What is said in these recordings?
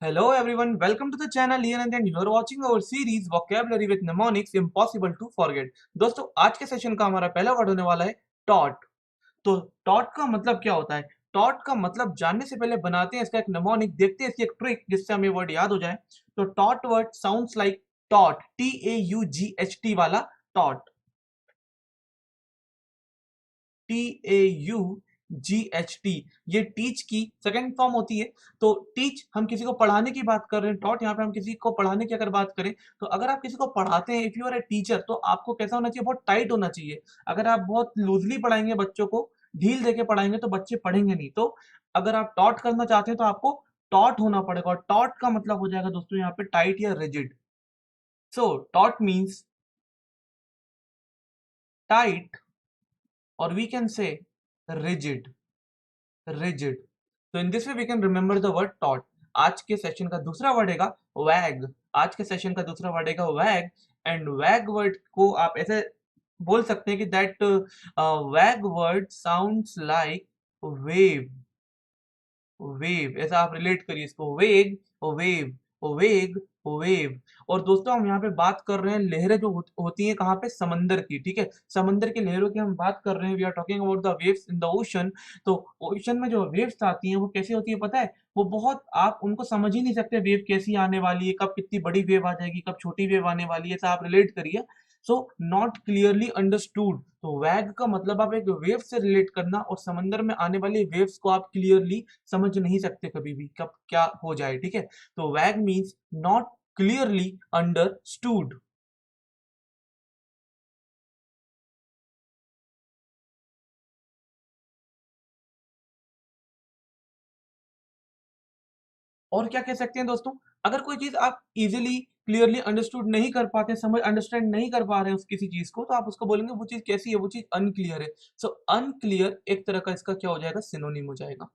Hello everyone, welcome to the channel Ian and you are watching our series Vocabulary with Mnemonics Impossible to Forget। दोस्तों आज के session का हमारा पहला word होने वाला है टॉट। तो टॉट का मतलब क्या होता है? टॉट का मतलब जानने से पहले बनाते हैं इसका एक mnemonic, देखते हैं इसकी एक ट्रिक जिससे हमें वर्ड याद हो जाए। तो taught word sounds like taught, TAUGHT वाला टॉट, TAUGHT, ये टीच की सेकंड फॉर्म होती है। तो टीच हम किसी को पढ़ाने की बात कर रहे हैं, टॉट यहाँ पे हम किसी को पढ़ाने की अगर बात करें तो अगर आप किसी को पढ़ाते हैं, if you are a teacher, तो आपको कैसा होना चाहिए? बहुत टाइट होना चाहिए। अगर आप बहुत लूजली पढ़ाएंगे, बच्चों को ढील देके पढ़ाएंगे तो बच्चे पढ़ेंगे नहीं। तो अगर आप टॉट करना चाहते हैं तो आपको टॉट होना पड़ेगा, और टॉट का मतलब हो जाएगा दोस्तों यहाँ पे टाइट या rigid. So taut means tight, और we can say rigid, rigid. तो in this way we can remember the word taut. आज के सेशन का दूसरा वर्ड हैगा वैग। आज के सेशन का दूसरा वर्ड हैगा वैग। एंड वैग वर्ड को आप ऐसे बोल सकते हैं कि दैट वैग word sounds like wave, wave. ऐसा आप रिलेट करिए इसको, वेग, वेव, वेग, वेव। और दोस्तों हम यहाँ पे बात कर रहे हैं लहरें जो होती हैं कहाँ पे? समंदर की, ठीक है। समंदर की लहरों की हम बात कर रहे हैं। We are talking about the waves in the ocean. तो ओशन में जो वेव्स आती हैं वो कैसी होती है पता है? वो बहुत, आप उनको समझ ही नहीं सकते वेव कैसी आने वाली है, कब कितनी बड़ी वेव आ जाएगी, कब छोटी वेव आने वाली है, ऐसा आप रिलेट करिए। So not clearly understood. तो वैग का मतलब आप एक वेव से रिलेट करना, और समंदर में आने वाली वेव्स को आप क्लियरली समझ नहीं सकते कभी भी कब क्या हो जाए, ठीक है। तो वैग मीन्स नॉट क्लियरली अंडरस्टूड। और क्या कह सकते हैं दोस्तों? अगर कोई चीज आप इजीली क्लियरली अंडरस्टूड नहीं कर पाते, समझ अंडरस्टैंड नहीं कर पा रहे हैं उस किसी चीज को, तो आप उसको बोलेंगे वो चीज कैसी है? वो चीज अनक्लियर है। सो अनक्लियर एक तरह का इसका क्या हो जाएगा? सिनोनिम हो जाएगा।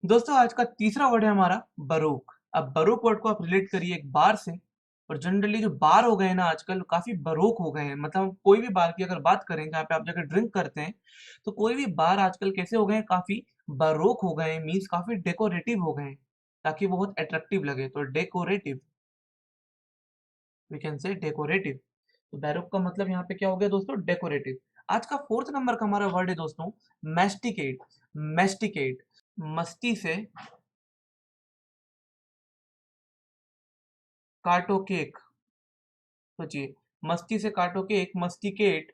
दोस्तों आज का तीसरा वर्ड है हमारा बरूक। अब बरूक वर्ड को आप रिलेट करिए एक बार से। और जनरली जो बार हो गए हैं ना आजकल, काफी बरूक हो गए हैं। मतलब हम कोई भी बार की अगर बात करें जहाँ पे आप जाकर ड्रिंक करते हैं, तो कोई भी बार आजकल कैसे हो गए हैं? काफी बरूक हो गए हैं, मीन्स काफी डेकोरेटिव हो गए हैं, ताकि वो बहुत अट्रैक्टिव लगे। तो decorative, we can say decorative. तो बैरोक का मतलब यहाँ पे क्या हो गया दोस्तों? डेकोरेटिव। आज का फोर्थ नंबर का हमारा वर्ड है दोस्तों मैस्टिकेट। मैस्टिकेट, मस्ती से काटो केक। सोचिए, मस्ती से काटो केक, मस्टिकेट,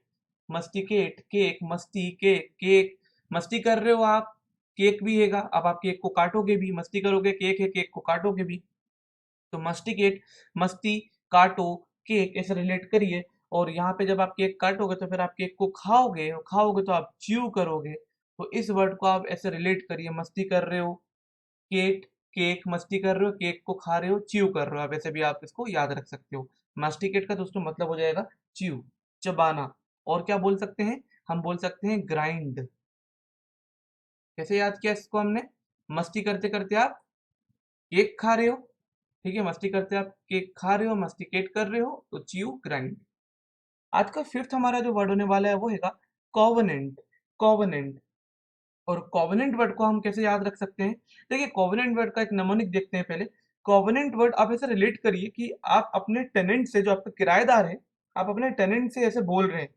मस्टिकेट केक, मस्ती केक, केक। मस्ती कर रहे हो आप, केक भी हैगा, अब आप केक को काटोगे भी, मस्ती करोगे, केक है, केक को काटोगे भी। तो मस्टिकेट, मस्ती, काटो, केक, ऐसे रिलेट करिए। और यहाँ पे जब आप केक काटोगे तो फिर आप केक को खाओगे, और खाओगे तो आप च्यू करोगे। तो इस वर्ड को आप ऐसे रिलेट करिए, मस्ती कर रहे हो, केक, केक, मस्ती कर रहे हो, केक को खा रहे हो, च्यू कर रहे हो। आप ऐसे भी आप इसको याद रख सकते हो। मास्टिकेट का दोस्तों मतलब हो जाएगा च्यू, चबाना। और क्या बोल सकते हैं? हम बोल सकते हैं ग्राइंड। कैसे याद किया इसको हमने? मस्ती करते करते आप केक खा रहे हो, ठीक है, मस्ती करते आप केक खा रहे हो, मस्टिकेट कर रहे हो, तो च्यू, ग्राइंड। आज का फिफ्थ हमारा जो वर्ड होने वाला है वो हैगा कॉवनेंट। कॉवनेंट। और कॉवेनेंट वर्ड को हम कैसे याद रख सकते हैं? देखिए, कॉवेनेंट वर्ड का एक नमूनिक देखते हैं पहले। कॉवेनेंट वर्ड आप ऐसे रिलेट करिए कि आप अपने टेनेंट से, जो आपका किराएदार है, आप अपने टेनेंट से ऐसे बोल रहे हैं।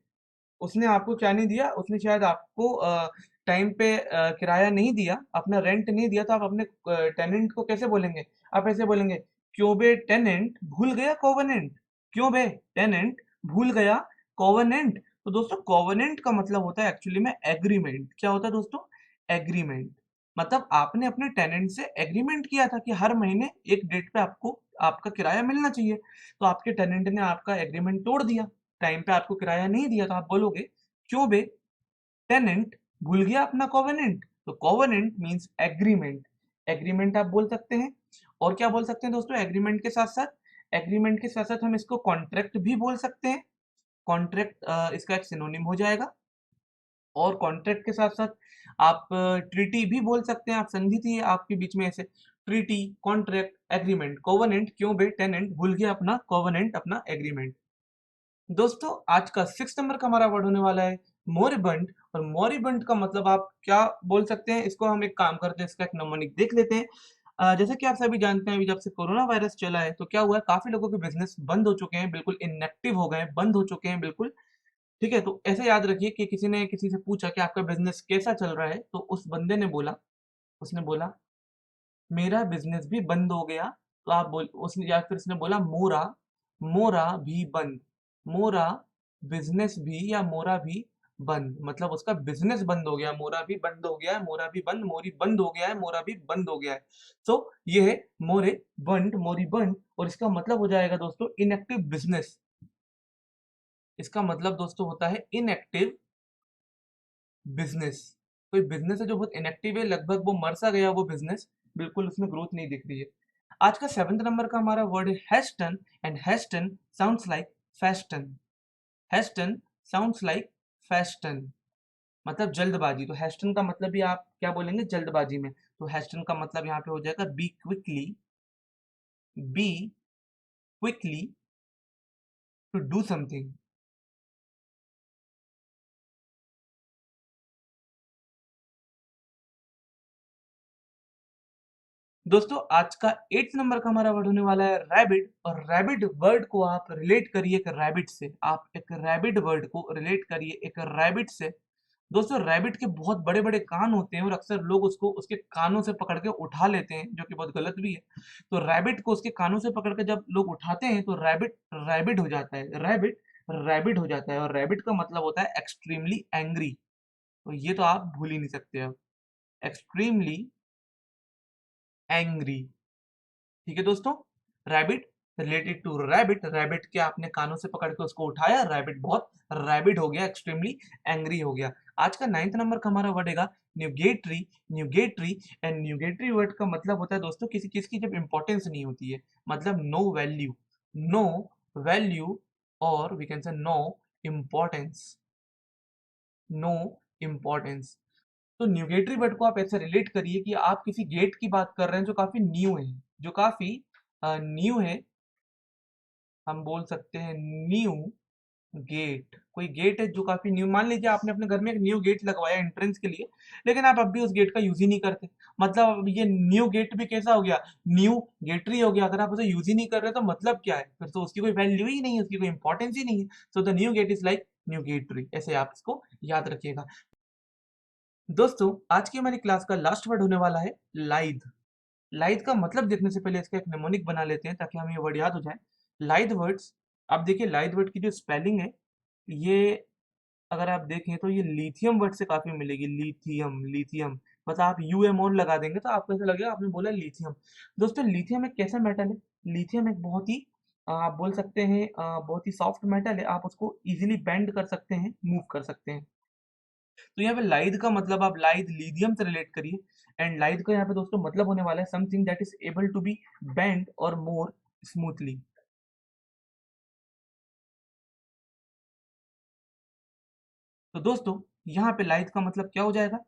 उसने आपको क्या नहीं दिया? उसने शायद आपको टाइम पे किराया नहीं दिया, अपना रेंट नहीं दिया, तो आप अपने टेनेंट को कैसे बोलेंगे? आप ऐसे बोलेंगे, क्यों बे टेनेंट भूल गया कॉवेनेंट। क्यों बे टेनेंट भूल गया कॉवेनेंट। तो दोस्तों कॉवेनेंट का मतलब होता है एक्चुअली में एग्रीमेंट। क्या होता है दोस्तों? एग्रीमेंट। मतलब आपने अपने टेनेंट से एग्रीमेंट किया था कि हर महीने एक डेट पे आपको आपका किराया मिलना चाहिए। तो आपके टेनेंट ने आपका एग्रीमेंट तोड़ दिया, टाइम पे आपको किराया नहीं दिया, तो आप बोलोगे, क्यों बे टेनेंट भूल गया अपना कॉवेनेंट। तो कॉवेनेंट मींस एग्रीमेंट। एग्रीमेंट आप बोल सकते हैं। और क्या बोल सकते हैं दोस्तों एग्रीमेंट के साथ साथ? एग्रीमेंट के साथ साथ हम इसको कॉन्ट्रैक्ट भी बोल सकते हैं। कॉन्ट्रैक्ट इसका एक सिनोनिम हो जाएगा। और कॉन्ट्रैक्ट के साथ साथ आप ट्रीटी भी बोल सकते हैं। आप संधि थी आपके बीच में ऐसे, ट्रीटी, कॉन्ट्रैक्ट, एग्रीमेंट, कोवेनेंट, क्यों बे टेनेंट भूल गया अपना कोवेनेंट, अपना एग्रीमेंट। दोस्तों आज का सिक्स नंबर का हमारा वर्ड होने वाला है मोरिबंड। और मोरिबंड का मतलब आप क्या बोल सकते हैं? इसको हम एक काम करते हैं, इसका एक नमूनिक देख लेते हैं। जैसे कि आप सभी जानते हैं अभी जब से कोरोना वायरस चला है तो क्या हुआ है, काफी लोगों के बिजनेस बंद हो चुके हैं, बिल्कुल इनएक्टिव हो गए हैं, बंद हो चुके हैं बिल्कुल। ठीक है, तो ऐसे याद रखिए कि किसी ने किसी से पूछा कि आपका बिजनेस कैसा चल रहा है, तो उस बंदे ने बोला, उसने बोला मेरा बिजनेस भी बंद हो गया। तो आप बोल उसने या फिर उसने बोला मोरा, मोरा भी बंद, मोरा बिजनेस भी या मोरा भी बंद, मतलब उसका बिजनेस बंद हो गया, मोरा भी बंद हो गया है, मोरा भी बंद, मोरी बंद हो गया है, मोरा भी बंद हो गया है। सो ये है मोरे बंद, मोरी बंद, और इसका मतलब हो जाएगा दोस्तों इनएक्टिव बिजनेस। इसका मतलब दोस्तों होता है इनएक्टिव बिजनेस। कोई बिजनेस है जो बहुत इनएक्टिव है, लगभग वो मर सा गया वो बिजनेस, बिल्कुल उसमें ग्रोथ नहीं दिख रही है। आज का 7th नंबर का हमारा वर्ड है hasten, and hasten sounds like fasten. Hasten sounds like fasten, मतलब जल्दबाजी। तो हेस्टन का मतलब भी आप क्या बोलेंगे, जल्दबाजी में। तो हेस्टन का मतलब यहाँ पे हो जाएगा be quickly, be quickly to do something. दोस्तों आज का 8th नंबर का हमारा वर्ड होने वाला है रैबिट, और रैबिट वर्ड को आप रिलेट करिए एक रैबिट से। आप एक रैबिट वर्ड को रिलेट करिए एक रैबिट से। दोस्तों रैबिट के बहुत बड़े बड़े कान होते हैं और अक्सर लोग उसको उसके कानों से पकड़ के उठा लेते हैं, जो कि बहुत गलत भी है। तो रैबिट को उसके कानों से पकड़ के जब लोग उठाते हैं तो रैबिट रैबिट हो जाता है, रैबिट रैबिट हो जाता है। और रैबिट का मतलब होता है एक्सट्रीमली एंग्री। तो ये तो आप भूल ही नहीं सकते अब, एक्सट्रीमली एंग्री। ठीक है दोस्तों, rabbit related to rabbit, rabbit के आपने कानों से पकड़ के उसको उठाया, रैबिट बहुत रैबिट हो गया, एक्सट्रीमली एंग्री हो गया। आज का 9th नंबर का हमारा वर्ड है न्यूगेटरी, न्यूगेटरी। एंड न्यूगेटरी वर्ड का मतलब होता है दोस्तों किसी चीज की जब इंपॉर्टेंस नहीं होती है, मतलब नो वैल्यू, नो वैल्यू, और we can say no importance, no importance. तो न्यूगेटरी वर्ड को आप ऐसे रिलेट करिए कि आप किसी गेट की बात कर रहे हैं जो काफी न्यू है, जो काफी न्यू है। हम बोल सकते हैं न्यू गेट। कोई गेट है जो काफी न्यू, मान लीजिए आपने अपने घर में एक न्यू गेट लगवाया एंट्रेंस के लिए, लेकिन आप अब भी उस गेट का यूज ही नहीं करते, मतलब अब ये न्यू गेट भी कैसा हो गया, न्यू गेटरी हो गया। अगर आप उसे यूज ही नहीं कर रहे तो मतलब क्या है, फिर तो उसकी कोई वैल्यू ही नहीं है, उसकी कोई इंपॉर्टेंस ही नहीं है। So the negate is like negatory, ऐसे आप इसको याद रखिएगा। दोस्तों आज की हमारी क्लास का लास्ट वर्ड होने वाला है लाइद। लाइद का मतलब देखने से पहले इसका एक निमोनिक बना लेते हैं ताकि हमें ये वर्ड याद हो जाए। लाइद वर्ड्स, आप देखिए लाइद वर्ड की जो स्पेलिंग है, ये अगर आप देखें तो ये लिथियम वर्ड से काफी मिलेगी, लिथियम, लिथियम। मतलब आप यूएम और लगा देंगे तो आपको ऐसा लगेगा आपने बोला लिथियम। दोस्तों लिथियम एक कैसा मेटल है, लिथियम एक बहुत ही आप बोल सकते हैं बहुत ही सॉफ्ट मेटल है, आप उसको इजीली बेंड कर सकते हैं, मूव कर सकते हैं। तो यहाँ पे लाइद का मतलब आप लाइद लिथियम से रिलेट करिए। एंड लाइद का यहाँ पे दोस्तों मतलब होने वाला है something that is able to be bend और मोर स्मूथली। तो दोस्तों यहाँ पे लाइद का मतलब क्या हो जाएगा,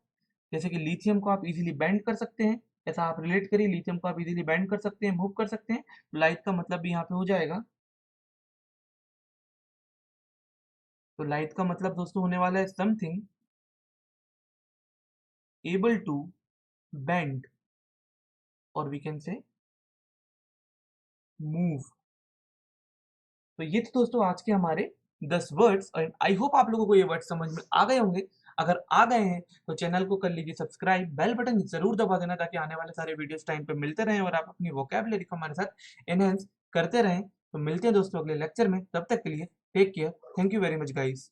जैसे कि लिथियम को आप इजीली बेंड कर सकते हैं, ऐसा आप रिलेट करिए, लिथियम को आप इजीली बेंड कर सकते हैं, मूव कर सकते हैं। तो लाइद का मतलब भी यहाँ पे हो जाएगा। तो लाइद का मतलब दोस्तों होने वाला है समथिंग एबल टू बेंड, और वी कैन से मूव। तो ये थे दोस्तों आज के हमारे 10 वर्ड्स, और आई होप आप लोगों को ये वर्ड समझ में आ गए होंगे। अगर आ गए हैं तो चैनल को कर लीजिए सब्सक्राइब, बेल बटन जरूर दबा देना ताकि आने वाले सारे वीडियोस टाइम पे मिलते रहें और आप अपनी वोकैबुलरी को हमारे साथ एनहेंस करते रहें। तो मिलते हैं दोस्तों अगले लेक्चर में, तब तक के लिए take care, thank you very much guys.